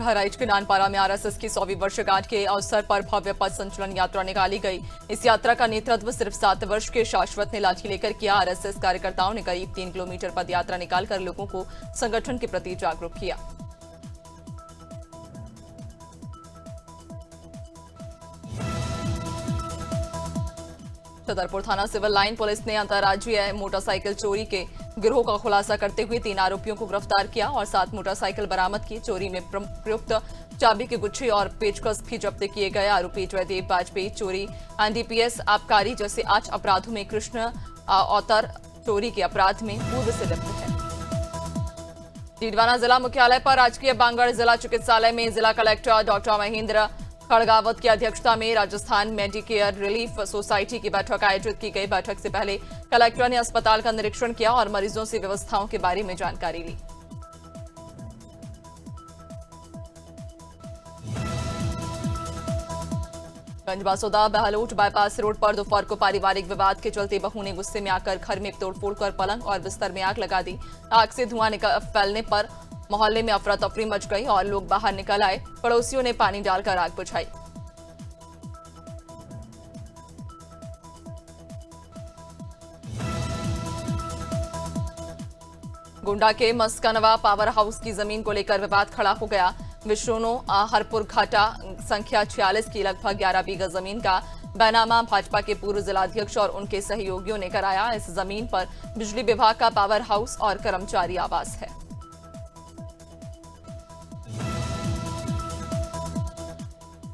बहराइच के नानपारा में आरएसएस की 100वीं वर्षगांठ के अवसर पर भव्य पथ संचलन यात्रा निकाली गई। इस यात्रा का नेतृत्व सिर्फ 7 वर्ष के शाश्वत ने लाठी लेकर किया। आरएसएस कार्यकर्ताओं ने करीब 3 किलोमीटर पद यात्रा निकालकर लोगों को संगठन के प्रति जागरूक किया। छतरपुर थाना सिविल लाइन पुलिस ने अंतर्राज्यीय मोटरसाइकिल चोरी के गिरोह का खुलासा करते हुए 3 आरोपियों को गिरफ्तार किया और 7 मोटरसाइकिल बरामद की। चोरी में प्रयुक्त चाबी के गुच्छे और पेचकस भी जब्त किए गए। आरोपी जयदेव वाजपेयी चोरी, एनडीपीएस, आबकारी जैसे 8 अपराधों में, कृष्ण औतर चोरी के अपराध में पूर्व से लिप्त है। डीडवाना जिला मुख्यालय पर राजकीय बांगड़ जिला चिकित्सालय में जिला कलेक्टर डॉक्टर महेंद्र खड़गावत की अध्यक्षता में राजस्थान मेडिकेयर रिलीफ सोसाइटी की बैठक आयोजित की गई। बैठक से पहले कलेक्टर ने अस्पताल का निरीक्षण किया और मरीजों से व्यवस्थाओं के बारे में जानकारी ली। गंजबासौदा बहलोट बाईपास रोड पर दोपहर को पारिवारिक विवाद के चलते बहू ने गुस्से में आकर घर में तोड़फोड़ कर पलंग और बिस्तर में आग लगा दी। आग से धुआं फैलने पर मोहल्ले में अफरा तफरी मच गई और लोग बाहर निकल आए। पड़ोसियों ने पानी डालकर आग बुझाई। गोंडा के मस्कनवा पावर हाउस की जमीन को लेकर विवाद खड़ा हो गया। विश्रोनो हरपुर घाटा संख्या 46 की लगभग 11 बीघा जमीन का बैनामा भाजपा के पूर्व जिलाध्यक्ष और उनके सहयोगियों ने कराया। इस जमीन पर बिजली विभाग का पावर हाउस और कर्मचारी आवास है।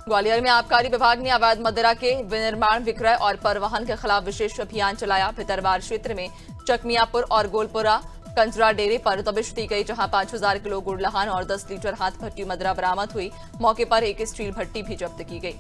ग्वालियर में आबकारी विभाग ने अवैध मदिरा के विनिर्माण, विक्रय और परिवहन के खिलाफ विशेष अभियान चलाया। भितरवार क्षेत्र में चकमियापुर और गोलपुरा कंजरा डेरे पर दबिश दी गई, जहां 5000 किलो गुड़लहान और 10 लीटर हाथ भट्टी मदिरा बरामद हुई। मौके पर एक स्टील भट्टी भी जब्त की गई।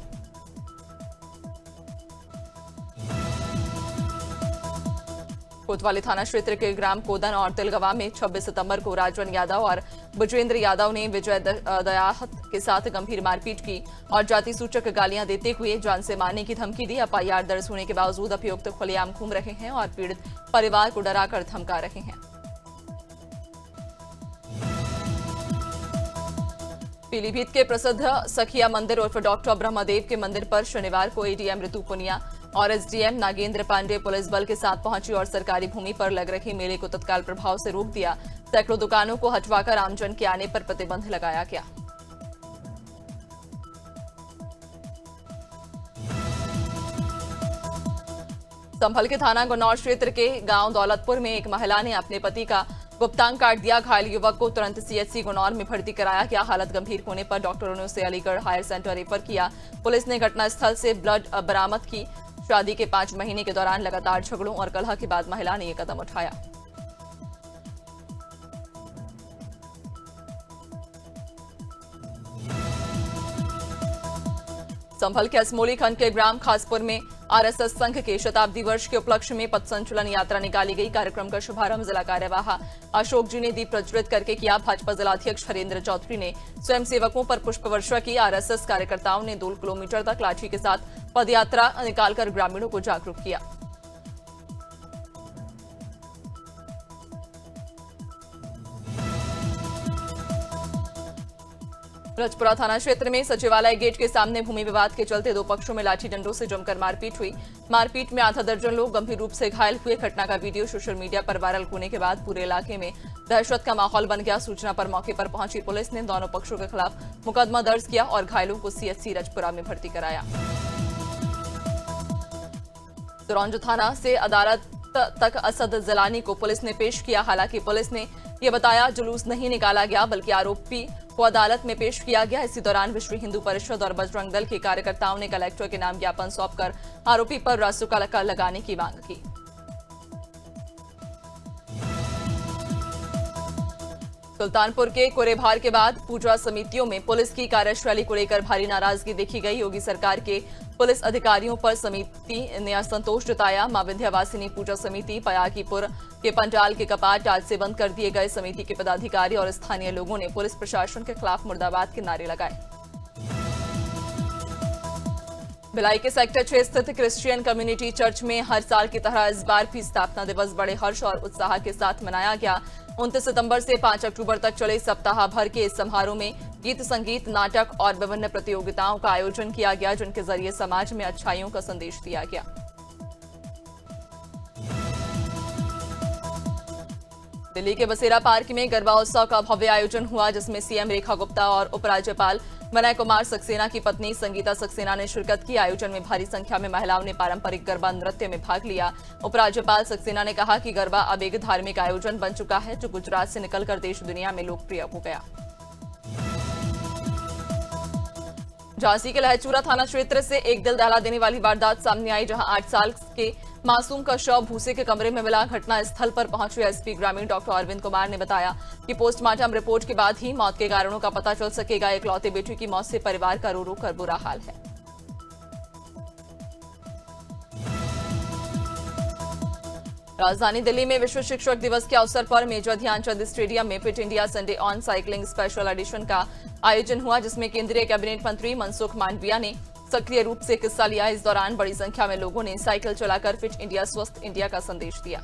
कोतवाली थाना क्षेत्र के ग्राम कोदन और तिलगवा में 26 सितंबर को राजन यादव और बुजेंद्र यादव ने विजय दयाहत के साथ गंभीर मारपीट की और जाति सूचक गालियां देते हुए जान से मारने की धमकी दी। एफआईआर दर्ज होने के बावजूद अभियुक्त खुलेआम घूम रहे हैं और पीड़ित परिवार को डराकर धमका रहे हैं। पीलीभीत के प्रसिद्ध सखिया मंदिर उर्फ डॉक्टर ब्रह्मदेव के मंदिर पर शनिवार को एडीएम ऋतु पुनिया और एसडीएम नागेंद्र पांडे पुलिस बल के साथ पहुंची और सरकारी भूमि पर लग रहे मेले को तत्काल प्रभाव से रोक दिया। सैकड़ों दुकानों को हटवाकर आमजन के आने पर प्रतिबंध लगाया गया। संभल के थाना गन्नौर क्षेत्र के गांव दौलतपुर में एक महिला ने अपने पति का गुप्तांग काट दिया। घायल युवक को तुरंत सीएचसी गन्नौर में भर्ती कराया गया। हालत गंभीर होने पर डॉक्टरों ने उसे अलीगढ़ हायर सेंटर रेफर किया। पुलिस ने घटनास्थल से ब्लड बरामद की। शादी के 5 महीने के दौरान लगातार झगड़ों और कलह के बाद महिला ने यह कदम उठाया। संभल के असमोली खंड के ग्राम खासपुर में आरएसएस संघ के शताब्दी वर्ष के उपलक्ष्य में पथ संचलन यात्रा निकाली गई। कार्यक्रम का शुभारंभ जिला कार्यवाह अशोक जी ने दीप प्रज्वलित करके किया। भाजपा जिलाध्यक्ष हरेंद्र चौधरी ने स्वयंसेवकों पर पुष्प वर्षा की। आरएसएस कार्यकर्ताओं ने 2 किलोमीटर तक लाठी के साथ पदयात्रा निकालकर ग्रामीणों को जागरूक किया। रजपुरा थाना क्षेत्र में सचिवालय गेट के सामने भूमि विवाद के चलते 2 पक्षों में लाठी डंडों से जमकर मारपीट हुई। मारपीट में आधा दर्जन लोग गंभीर रूप से घायल हुए। घटना का वीडियो सोशल मीडिया पर वायरल होने के बाद पूरे इलाके में दहशत का माहौल बन गया। सूचना पर मौके पर पहुंची पुलिस ने दोनों पक्षों के खिलाफ मुकदमा दर्ज किया और घायलों को सीएचसी रजपुरा में भर्ती कराया। सिरौंज थाना से अदालत तक असद जिलानी को पुलिस ने पेश किया। हालांकि पुलिस ने यह बताया जुलूस नहीं निकाला गया, बल्कि आरोपी को अदालत में पेश किया गया। इसी दौरान विश्व हिंदू परिषद और बजरंग दल के कार्यकर्ताओं ने कलेक्टर के नाम ज्ञापन सौंपकर आरोपी पर रासुका लगाने की मांग की। सुल्तानपुर के कोरेभार के बाद पूजा समितियों में पुलिस की कार्यशैली को लेकर भारी नाराजगी देखी गई। योगी सरकार के पुलिस अधिकारियों पर समिति ने असंतोष जताया। मां विंध्यवासिनी पूजा समिति पयाकीपुर के पंडाल के कपाट आज से बंद कर दिए गए। समिति के पदाधिकारी और स्थानीय लोगों ने पुलिस प्रशासन के खिलाफ मुर्दाबाद के नारे लगाए। भिलाई के सेक्टर 6 स्थित क्रिश्चियन कम्युनिटी चर्च में हर साल की तरह इस बार भी स्थापना दिवस बड़े हर्ष और उत्साह के साथ मनाया गया। 29 सितंबर से 5 अक्टूबर तक चले सप्ताह भर के इस समारोह में गीत संगीत, नाटक और विभिन्न प्रतियोगिताओं का आयोजन किया गया, जिनके जरिए समाज में अच्छाइयों का संदेश दिया गया। दिल्ली के बसेरा पार्क में गरबा उत्सव का भव्य आयोजन हुआ, जिसमें सीएम रेखा गुप्ता और उपराज्यपाल विनय कुमार सक्सेना की पत्नी संगीता सक्सेना ने शिरकत की। आयोजन में भारी संख्या में महिलाओं ने पारंपरिक गरबा नृत्य में भाग लिया। उपराज्यपाल सक्सेना ने कहा कि गरबा अब एक धार्मिक आयोजन बन चुका है, जो गुजरात से निकलकर देश दुनिया में लोकप्रिय हो गया। झांसी के लहचूरा थाना क्षेत्र से एक दिल दहला देने वाली वारदात सामने आई, जहां 8 साल के मासूम का शव भूसे के कमरे में मिला। घटना स्थल पर पहुंचे एसपी ग्रामीण डॉक्टर अरविंद कुमार ने बताया कि पोस्टमार्टम रिपोर्ट के बाद ही मौत के कारणों का पता चल सकेगा। इकलौते बेटी की मौत से परिवार का रो रो कर बुरा हाल है। राजधानी दिल्ली में विश्व शिक्षक दिवस के अवसर पर मेजर ध्यानचंद स्टेडियम में fit India Sunday on cycling special edition का आयोजन हुआ, जिसमें केंद्रीय कैबिनेट मंत्री मनसुख मांडविया ने सक्रिय रूप से हिस्सा लिया। इस दौरान बड़ी संख्या में लोगों ने साइकिल चलाकर फिट इंडिया स्वस्थ इंडिया का संदेश दिया।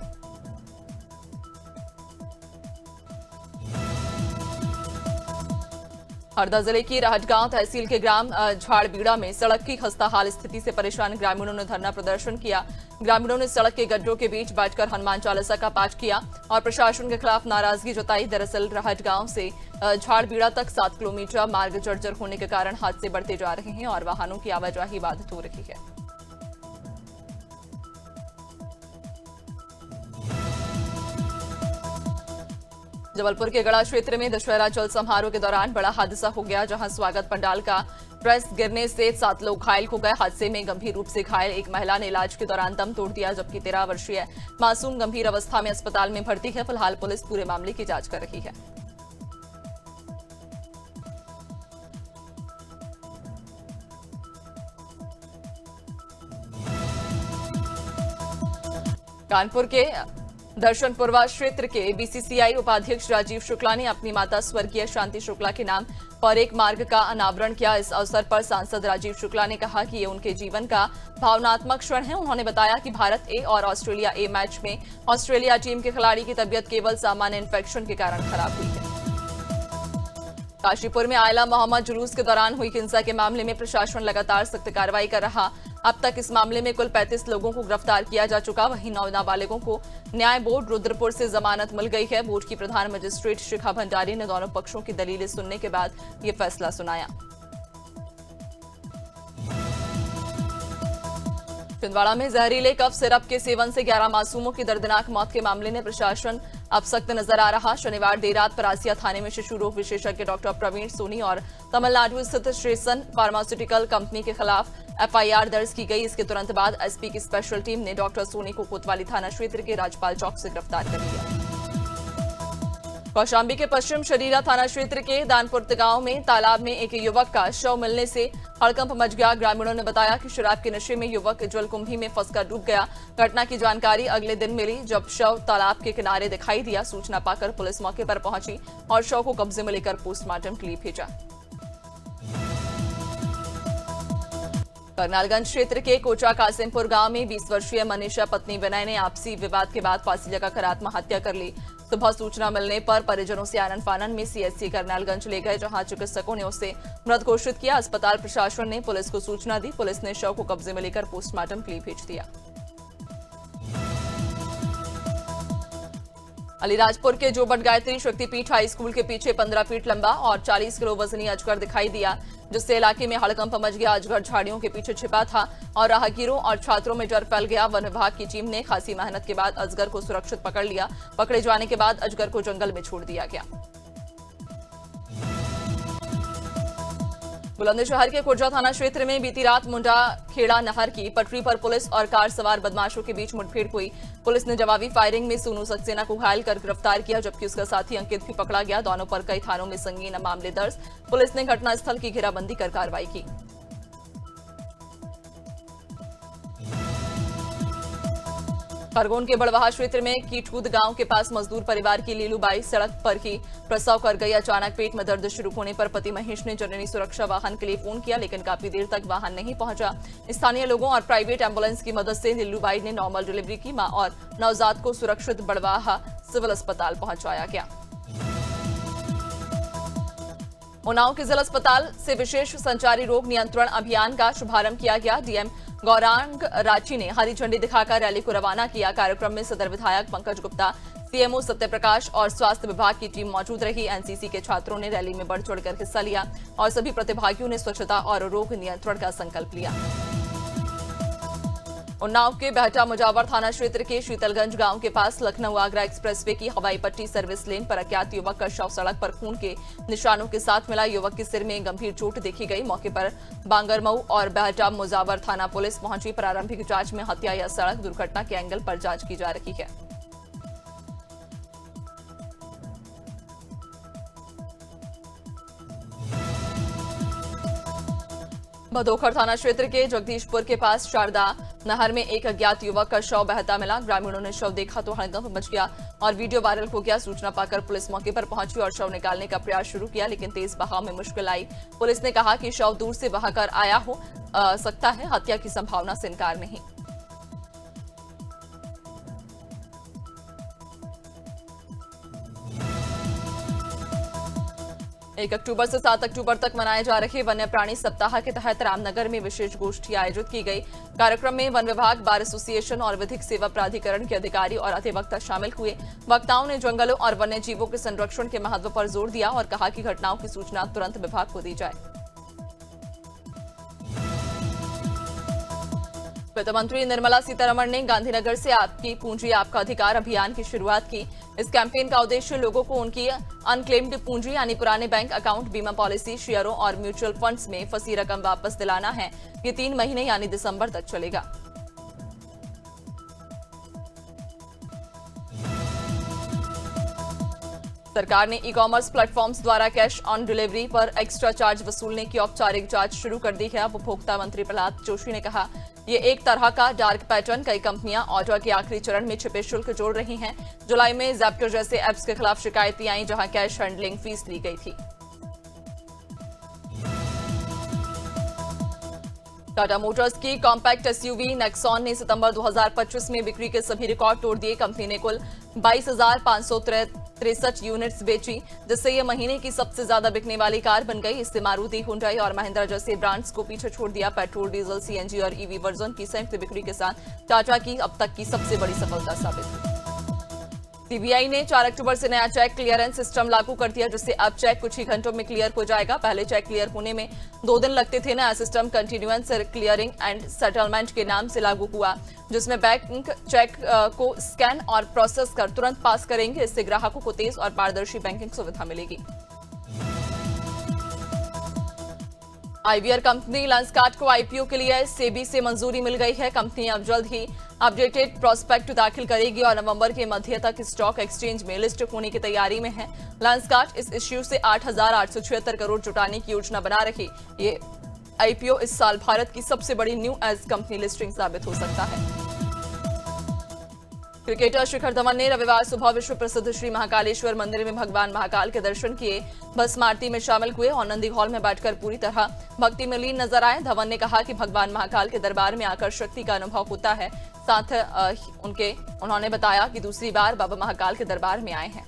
हरदा जिले की राहटगांव तहसील के ग्राम झाड़बीड़ा में सड़क की खस्ताहाल स्थिति से परेशान ग्रामीणों ने धरना प्रदर्शन किया। ग्रामीणों ने सड़क के गड्ढों के बीच बैठकर हनुमान चालीसा का पाठ किया और प्रशासन के खिलाफ नाराजगी जताई। दरअसल राहटगांव से झाड़बीड़ा तक 7 किलोमीटर मार्ग जर्जर होने के कारण हादसे बढ़ते जा रहे हैं और वाहनों की आवाजाही बाधित हो रही है। जबलपुर के गढ़ा क्षेत्र में दशहरा जल समारोह के दौरान बड़ा हादसा हो गया, जहां स्वागत पंडाल का प्रेस गिरने से 7 लोग घायल हो गए। हादसे में गंभीर रूप से घायल एक महिला ने इलाज के दौरान दम तोड़ दिया, जबकि 13 वर्षीय मासूम गंभीर अवस्था में अस्पताल में भर्ती है। फिलहाल पुलिस पूरे मामले की जांच कर रही है। कानपुर के दर्शनपुरवा क्षेत्र के बीसीसीआई उपाध्यक्ष राजीव शुक्ला ने अपनी माता स्वर्गीय शांति शुक्ला के नाम पर एक मार्ग का अनावरण किया। इस अवसर पर सांसद राजीव शुक्ला ने कहा कि ये उनके जीवन का भावनात्मक क्षण है। उन्होंने बताया कि भारत ए और ऑस्ट्रेलिया ए मैच में ऑस्ट्रेलिया टीम के खिलाड़ी की तबीयत केवल सामान्य इन्फेक्शन के कारण खराब हुई है। काशीपुर में आयला मोहम्मद जुलूस के दौरान हुई हिंसा के मामले में प्रशासन लगातार सख्त कार्रवाई कर रहा। अब तक इस मामले में कुल 35 लोगों को गिरफ्तार किया जा चुका। वहीं 9 नाबालिगों को न्याय बोर्ड रुद्रपुर से जमानत मिल गई है। बोर्ड की प्रधान मजिस्ट्रेट शिखा भंडारी ने दोनों पक्षों की दलीलें सुनने के बाद ये फैसला सुनाया। छिंदवाड़ा में जहरीले कफ सिरप के सेवन से 11 मासूमों की दर्दनाक मौत के मामले में प्रशासन अब सख्त नजर आ रहा। शनिवार देर रात परासिया थाने में शिशु रोग विशेषज्ञ डॉक्टर प्रवीण सोनी और तमिलनाडु स्थित श्रेसन फार्मास्यूटिकल कंपनी के खिलाफ एफआईआर दर्ज की गई। इसके तुरंत बाद एसपी की स्पेशल टीम ने डॉक्टर सोनी को कोतवाली थाना क्षेत्र के राजपाल चौक से गिरफ्तार कर लिया। कौशाम्बी के पश्चिम शरीरा थाना क्षेत्र के दानपुर गांव में तालाब में एक युवक का शव मिलने से हड़कंप मच गया। ग्रामीणों ने बताया कि शराब के नशे में युवक जलकुंभी में फंसकर डूब गया। घटना की जानकारी अगले दिन मिली, जब शव तालाब के किनारे दिखाई दिया। सूचना पाकर पुलिस मौके पर पहुंची और शव को कब्जे में लेकर पोस्टमार्टम के लिए भेजा। करनालगंज क्षेत्र के कोचा कासिमपुर गांव में 20 वर्षीय मनीषा पत्नी विनय ने आपसी विवाद के बाद फांसी लगाकर आत्महत्या कर ली। सुबह सूचना मिलने पर परिजनों से आनन फानन में सीएचसी करनालगंज ले गए, जहां चिकित्सकों ने उसे मृत घोषित किया। अस्पताल प्रशासन ने पुलिस को सूचना दी। पुलिस ने शव को कब्जे में लेकर पोस्टमार्टम के लिए भेज दिया। अलीराजपुर के जोबट गायत्री शक्तिपीठ हाई स्कूल के पीछे 15 फीट लंबा और 40 किलो वजनी अजगर दिखाई दिया, जिससे इलाके में हड़कंप मच गया। अजगर झाड़ियों के पीछे छिपा था और राहगीरों और छात्रों में डर फैल गया। वन विभाग की टीम ने खासी मेहनत के बाद अजगर को सुरक्षित पकड़ लिया। पकड़े जाने के बाद अजगर को जंगल में छोड़ दिया गया। बुलंदशहर के खुर्जा थाना क्षेत्र में बीती रात मुंडा खेड़ा नहर की पटरी पर पुलिस और कार सवार बदमाशों के बीच मुठभेड़ हुई। पुलिस ने जवाबी फायरिंग में सोनू सक्सेना को घायल कर गिरफ्तार किया, जबकि उसका साथी अंकित भी पकड़ा गया। दोनों पर कई थानों में संगीन मामले दर्ज। पुलिस ने घटनास्थल की घेराबंदी कर कार्रवाई की। खरगोन के बड़वाहा क्षेत्र में कीठूद गांव के पास मजदूर परिवार की लीलूबाई सड़क पर ही प्रसव कर गई। अचानक पेट में दर्द शुरू होने पर पति महेश ने जननी सुरक्षा वाहन के लिए फोन किया, लेकिन काफी देर तक वाहन नहीं पहुंचा। स्थानीय लोगों और प्राइवेट एम्बुलेंस की मदद से लीलूबाई ने नॉर्मल डिलीवरी की। मां और नवजात को सुरक्षित बड़वाहा सिविल अस्पताल पहुंचाया गया। उन्नाव के जिला अस्पताल से विशेष संचारी रोग नियंत्रण अभियान का शुभारंभ किया गया। डीएम गौरांग राठी ने हरी झंडी दिखाकर रैली को रवाना किया। कार्यक्रम में सदर विधायक पंकज गुप्ता, सीएमओ सत्यप्रकाश और स्वास्थ्य विभाग की टीम मौजूद रही। एनसीसी के छात्रों ने रैली में बढ़ चढ़कर हिस्सा लिया और सभी प्रतिभागियों ने स्वच्छता और रोग नियंत्रण का संकल्प लिया। उन्नाव के बेहटा मुजावर थाना क्षेत्र के शीतलगंज गांव के पास लखनऊ आगरा एक्सप्रेसवे की हवाई पट्टी सर्विस लेन पर अज्ञात युवक का शव सड़क पर खून के निशानों के साथ मिला। युवक के सिर में गंभीर चोट देखी गई। मौके पर बांगरमऊ और बेहटा मुजावर थाना पुलिस पहुंची। प्रारंभिक जांच में हत्या या सड़क दुर्घटना के एंगल पर जांच की जा रही है। भदोखर थाना क्षेत्र के जगदीशपुर के पास शारदा नहर में एक अज्ञात युवक का शव बहता मिला। ग्रामीणों ने शव देखा तो हड़कंप मच गया और वीडियो वायरल हो गया। सूचना पाकर पुलिस मौके पर पहुंची और शव निकालने का प्रयास शुरू किया, लेकिन तेज बहाव में मुश्किल आई। पुलिस ने कहा कि शव दूर से बहाकर आया हो सकता है, हत्या की संभावना से इनकार नहीं। 1 अक्टूबर से 7 अक्टूबर तक मनाए जा रहे वन्य प्राणी सप्ताह के तहत रामनगर में विशेष गोष्ठी आयोजित की गई। कार्यक्रम में वन विभाग, बार एसोसिएशन और विधिक सेवा प्राधिकरण के अधिकारी और अधिवक्ता शामिल हुए। वक्ताओं ने जंगलों और वन्य जीवों के संरक्षण के महत्व पर जोर दिया और कहा कि घटनाओं की सूचना तुरंत विभाग को दी जाए। वित्त मंत्री निर्मला सीतारमण ने गांधीनगर से आपकी पूंजी आपका अधिकार अभियान की शुरुआत की। इस कैंपेन का उद्देश्य लोगों को उनकी अनक्लेम्ड पूंजी यानी पुराने बैंक अकाउंट, बीमा पॉलिसी, शेयरों और म्यूचुअल फंड्स में फंसी रकम वापस दिलाना है। ये 3 महीने यानी दिसंबर तक चलेगा। सरकार ने ई-कॉमर्स प्लेटफॉर्म्स द्वारा कैश ऑन डिलीवरी पर एक्स्ट्रा चार्ज वसूलने की औपचारिक जांच शुरू कर दी है। उपभोक्ता मंत्री प्रहलाद जोशी ने कहा, ये एक तरह का डार्क पैटर्न। कई कंपनियां ऑर्डर के आखिरी चरण में छिपे शुल्क जोड़ रही हैं। जुलाई में ज़ेप्टो जैसे ऐप्स के खिलाफ शिकायतें आई, जहां कैश हैंडलिंग फीस ली गई थी। टाटा मोटर्स की कॉम्पैक्ट एसयूवी नेक्सॉन ने सितंबर 2025 में बिक्री के सभी रिकॉर्ड तोड़ दिए। कंपनी ने कुल 22,563 यूनिट्स बेची, जिससे यह महीने की सबसे ज्यादा बिकने वाली कार बन गई। इससे मारुति, हुंडई और महिंद्रा जैसे ब्रांड्स को पीछे छोड़ दिया। पेट्रोल, डीजल, सीएनजी और ईवी वर्जन की संयुक्त बिक्री के साथ टाटा की अब तक की सबसे बड़ी सफलता साबित हुई। सीबीआई ने 4 अक्टूबर से नया चेक क्लियरेंस सिस्टम लागू कर दिया, जिससे अब चेक कुछ ही घंटों में क्लियर हो जाएगा। पहले चेक क्लियर होने में 2 दिन लगते थे। नया system continuous clearing and settlement के नाम से लागू हुआ, जिसमें बैंक चेक को स्कैन और प्रोसेस कर तुरंत पास करेंगे। इससे ग्राहकों को तेज और पारदर्शी बैंकिंग सुविधा मिलेगी। आईवीआर कंपनी लेंसकार्ट को आईपीओ के लिए सेबी से मंजूरी मिल गई है। कंपनी अब जल्द ही अपडेटेड प्रोस्पेक्ट दाखिल करेगी और नवंबर के मध्य तक स्टॉक एक्सचेंज में लिस्ट होने की तैयारी में है। लेंसकार्ट इस इश्यू से 8,876 करोड़ जुटाने की योजना बना रही। ये आईपीओ इस साल भारत की सबसे बड़ी न्यू एज कंपनी लिस्टिंग साबित हो सकता है। क्रिकेटर शिखर धवन ने रविवार सुबह विश्व प्रसिद्ध श्री महाकालेश्वर मंदिर में भगवान महाकाल के दर्शन किए। भस्म आरती में शामिल हुए और नंदी हॉल में बैठकर पूरी तरह भक्ति में लीन नजर आए। धवन ने कहा कि भगवान महाकाल के दरबार में आकर शक्ति का अनुभव होता है। साथ उन्होंने बताया कि दूसरी बार बाबा महाकाल के दरबार में आए हैं।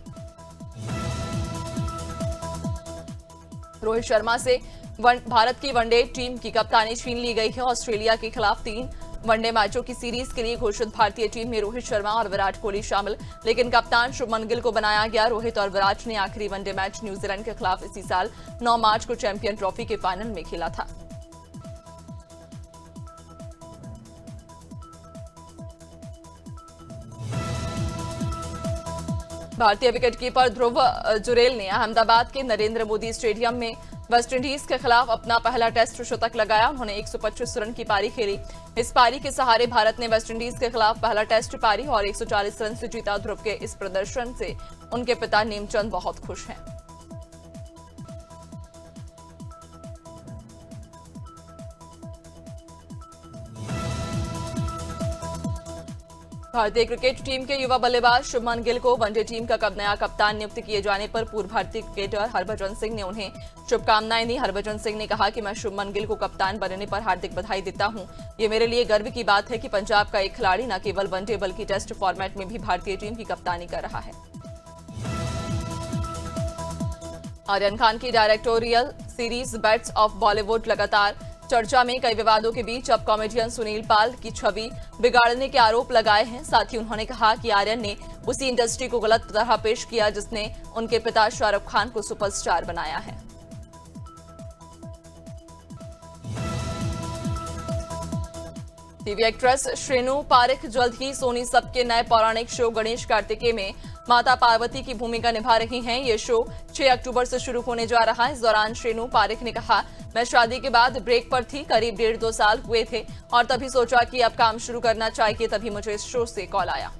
रोहित शर्मा से भारत की वनडे टीम की कप्तानी छीन ली गई है। ऑस्ट्रेलिया के खिलाफ 3 वनडे मैचों की सीरीज के लिए घोषित भारतीय टीम में रोहित शर्मा और विराट कोहली शामिल, लेकिन कप्तान शुभमन गिल को बनाया गया। रोहित और विराट ने आखिरी वनडे मैच न्यूजीलैंड के खिलाफ इसी साल 9 मार्च को चैंपियन ट्रॉफी के फाइनल में खेला था। भारतीय विकेटकीपर ध्रुव जुरेल ने अहमदाबाद के नरेंद्र मोदी स्टेडियम में वेस्टइंडीज के खिलाफ अपना पहला टेस्ट शतक लगाया। उन्होंने 125 रन की पारी खेली। इस पारी के सहारे भारत ने वेस्टइंडीज के खिलाफ पहला टेस्ट पारी और 140 रन से जीता। ध्रुव के इस प्रदर्शन से उनके पिता नेमचंद बहुत खुश हैं। भारतीय क्रिकेट टीम के युवा बल्लेबाज शुभमन गिल को वनडे टीम का नया कप्तान नियुक्त किए जाने पर पूर्व भारतीय क्रिकेटर हरभजन सिंह ने उन्हें शुभकामनाएं दी। हरभजन सिंह ने कहा कि मैं शुभमन गिल को कप्तान बनने पर हार्दिक बधाई देता हूं। ये मेरे लिए गर्व की बात है कि पंजाब का एक खिलाड़ी न केवल वनडे बल्कि टेस्ट फॉर्मेट में भी भारतीय टीम की कप्तानी कर रहा है। आर्यन खान की directorial series bads of Bollywood लगातार चर्चा में। कई विवादों के बीच अब कॉमेडियन सुनील पाल की छवि बिगाड़ने के आरोप लगाए हैं। साथ ही उन्होंने कहा कि आर्यन ने उसी इंडस्ट्री को गलत तरह पेश किया जिसने उनके पिता शाहरुख खान को सुपरस्टार बनाया है। टीवी एक्ट्रेस श्रेणु पारेख जल्द ही सोनी सब के नए पौराणिक शो गणेश कार्तिकेय में माता पार्वती की भूमिका निभा रही हैं। ये शो 6 अक्टूबर से शुरू होने जा रहा है। इस दौरान श्रेणु पारेख ने कहा, मैं शादी के बाद ब्रेक पर थी, करीब 1.5-2 साल हुए थे और तभी सोचा कि अब काम शुरू करना चाहिए, तभी मुझे इस शो से कॉल आया।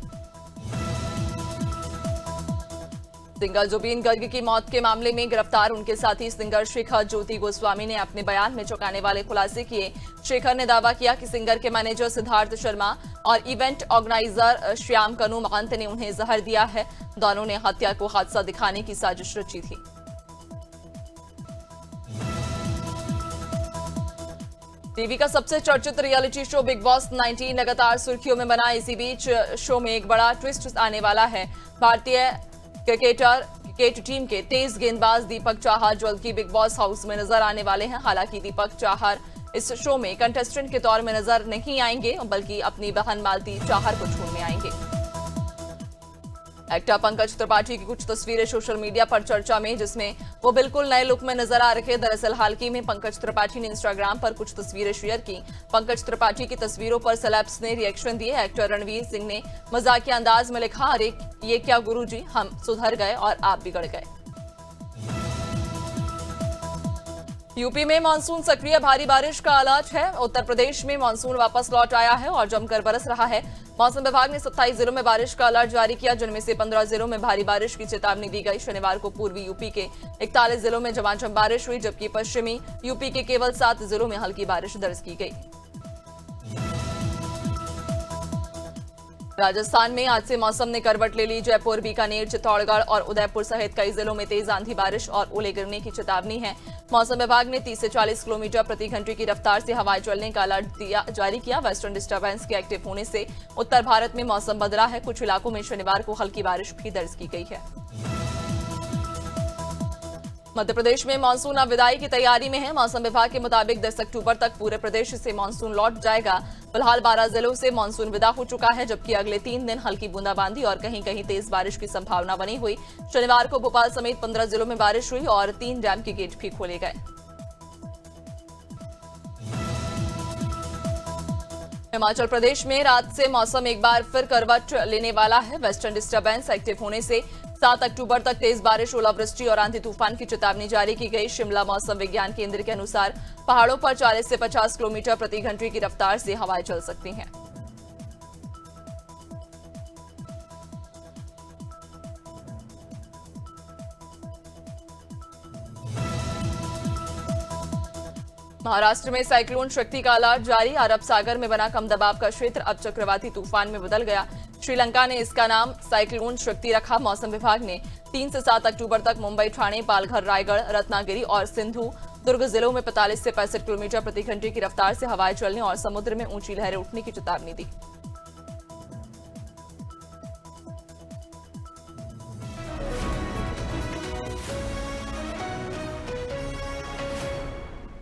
सिंगर जुबीन गर्ग की मौत के मामले में गिरफ्तार उनके साथी सिंगर शेखर ज्योति गोस्वामी ने अपने बयान में चौंकाने वाले खुलासे किए। शेखर ने दावा किया कि सिंगर के मैनेजर सिद्धार्थ शर्मा और इवेंट ऑर्गेनाइजर श्याम कनु महंत ने उन्हें जहर दिया है। दोनों ने हत्या को हादसा दिखाने की साजिश रची थी। टीवी का सबसे चर्चित रियलिटी शो बिग बॉस 19 लगातार सुर्खियों में बना। इसी बीच शो में एक बड़ा ट्विस्ट आने वाला है। भारतीय क्रिकेट टीम के तेज गेंदबाज दीपक चाहर जल्द ही बिग बॉस हाउस में नजर आने वाले हैं। हालांकि दीपक चाहर इस शो में कंटेस्टेंट के तौर में नजर नहीं आएंगे, बल्कि अपनी बहन मालती चाहर को ढूंढने आएंगे। एक्टर पंकज त्रिपाठी की कुछ तस्वीरें सोशल मीडिया पर चर्चा में, जिसमें वो बिल्कुल नए लुक में नजर आ रहे। दरअसल हाल ही में पंकज त्रिपाठी ने इंस्टाग्राम पर कुछ तस्वीरें शेयर की। पंकज त्रिपाठी की तस्वीरों पर सेलेब्स ने रिएक्शन दिए। एक्टर रणवीर सिंह ने मजाकिया अंदाज में लिखा, अरे ये क्या गुरुजी, हम सुधर गए और आप बिगड़ गए। यूपी में मानसून सक्रिय, भारी बारिश का अलर्ट है। उत्तर प्रदेश में मानसून वापस लौट आया है और जमकर बरस रहा है। मौसम विभाग ने 27 जिलों में बारिश का अलर्ट जारी किया, जिनमें से 15 जिलों में भारी बारिश की चेतावनी दी गई। शनिवार को पूर्वी यूपी के 41 जिलों में झमाझम बारिश हुई, जबकि पश्चिमी यूपी के केवल 7 जिलों में हल्की बारिश दर्ज की गई। राजस्थान में आज से मौसम ने करवट ले ली। जयपुर, बीकानेर, चित्तौड़गढ़ और उदयपुर सहित कई जिलों में तेज आंधी बारिश और ओले गिरने की चेतावनी है। मौसम विभाग ने 30 से 40 किलोमीटर प्रति घंटे की रफ्तार से हवाएं चलने का अलर्ट जारी किया। वेस्टर्न डिस्टर्बेंस के एक्टिव होने से उत्तर भारत में मौसम बदला है। कुछ इलाकों में शनिवार को हल्की बारिश भी दर्ज की गई है। मध्य प्रदेश में मानसून अब विदाई की तैयारी में है। मौसम विभाग के मुताबिक 10 अक्टूबर तक पूरे प्रदेश से मानसून लौट जाएगा। फिलहाल 12 जिलों से मानसून विदा हो चुका है, जबकि अगले 3 दिन हल्की बूंदाबांदी और कहीं कहीं तेज बारिश की संभावना बनी हुई। शनिवार को भोपाल समेत 15 जिलों में बारिश हुई और 3 डैम के गेट भी खोले गए। हिमाचल प्रदेश में रात से मौसम एक बार फिर करवट लेने वाला है। वेस्टर्न डिस्टर्बेंस एक्टिव होने से 7 अक्टूबर तक तेज बारिश, ओलावृष्टि और आंधी तूफान की चेतावनी जारी की गई। शिमला मौसम विज्ञान केंद्र के अनुसार पहाड़ों पर 40 से 50 किलोमीटर प्रति घंटे की रफ्तार से हवाएं चल सकती हैं। महाराष्ट्र में साइक्लोन शक्ति का अलर्ट जारी। अरब सागर में बना कम दबाव का क्षेत्र अब चक्रवाती तूफान में बदल गया। श्रीलंका ने इसका नाम साइक्लोन शक्ति रखा। मौसम विभाग ने 3 से 7 अक्टूबर तक मुंबई, ठाणे, पालघर, रायगढ़, रत्नागिरी और सिंधु दुर्ग जिलों में 45 से 65 किलोमीटर प्रति घंटे की रफ्तार से हवाएं चलने और समुद्र में ऊंची लहरें उठने की चेतावनी दी।